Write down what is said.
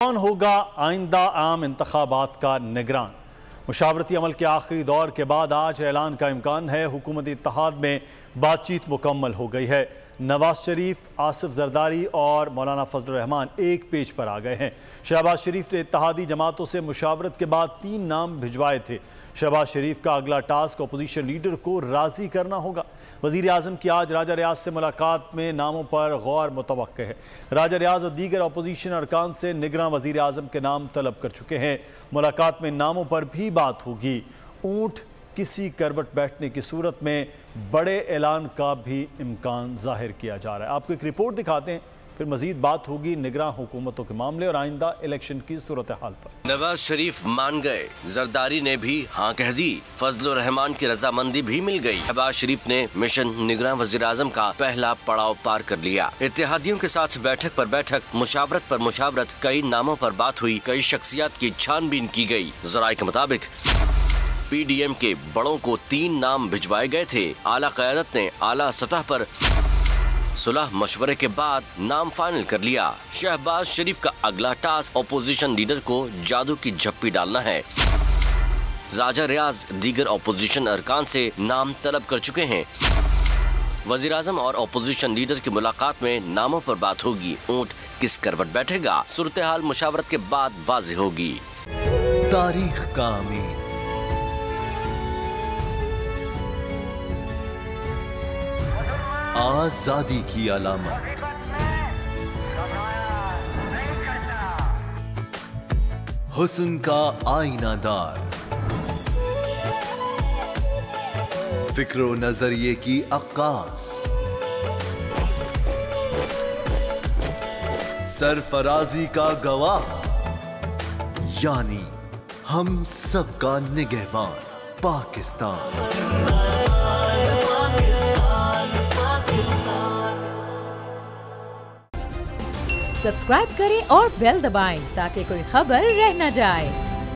कौन होगा आइंदा आम इंतखाबात का निगरान? मुशावरती अमल के आखिरी दौर के बाद आज ऐलान का इम्कान है। हुकूमती इत्तेहाद में बातचीत मुकम्मल हो गई है। नवाज शरीफ, आसिफ जरदारी और मौलाना फजलुर रहमान एक पेज पर आ गए हैं। शहबाज शरीफ ने इत्तेहादी जमातों से मुशावरत के बाद 3 नाम भिजवाए थे। शहबाज शरीफ का अगला टास्क अपोजिशन लीडर को राजी करना होगा। वज़ीर आज़म की आज राजा रियाज से मुलाकात में नामों पर गौर मुतवक्के है। राजा रियाज और दीगर अपोजिशन अरकान से निगरान वज़ीर आज़म के नाम तलब कर चुके हैं। मुलाकात में नामों पर भी बात होगी। ऊँट किसी करवट बैठने की सूरत में बड़े ऐलान का भी इम्कान जाहिर किया जा रहा है। आपको एक रिपोर्ट दिखाते हैं, फिर मजीद बात होगी निगरान हुकूमतों के मामले और आइंदा इलेक्शन की सूरत हाल पर। नवाज शरीफ मान गए, जरदारी ने भी हाँ कह दी, फजलुर रहमान की रजामंदी भी मिल गई। शहबाज शरीफ ने मिशन निगरान वज़ीर आज़म का पहला पड़ाव पार कर लिया। इत्तेहादियों के साथ बैठक पर बैठक, मुशावरत पर मुशावरत, कई नामों पर बात हुई, कई शख्सियत की छानबीन की गई। जराये के मुताबिक PDM के बड़ों को 3 नाम भिजवाए गए थे। आला क़यादत ने आला सतह पर सुलह मशवरे के बाद नाम फाइनल कर लिया। शहबाज शरीफ का अगला टास्क अपोजिशन लीडर को जादू की झप्पी डालना है। राजा रियाज दीगर अपोजिशन अरकान से नाम तलब कर चुके हैं। वज़ीर आज़म और अपोजिशन लीडर की मुलाकात में नामों पर बात होगी। ऊँट किस करवट बैठेगा, सूरत हाल मुशावरत के बाद वाज़ेह होगी। तारीख का अमीन, आजादी की अलामत, हुस्न का आईनादार, फिक्रो नजरिए की अक्कास, सरफराजी का गवाह, यानी हम सबका निगहबान पाकिस्तान। सब्सक्राइब करें और बेल दबाएं ताकि कोई खबर रह न जाए।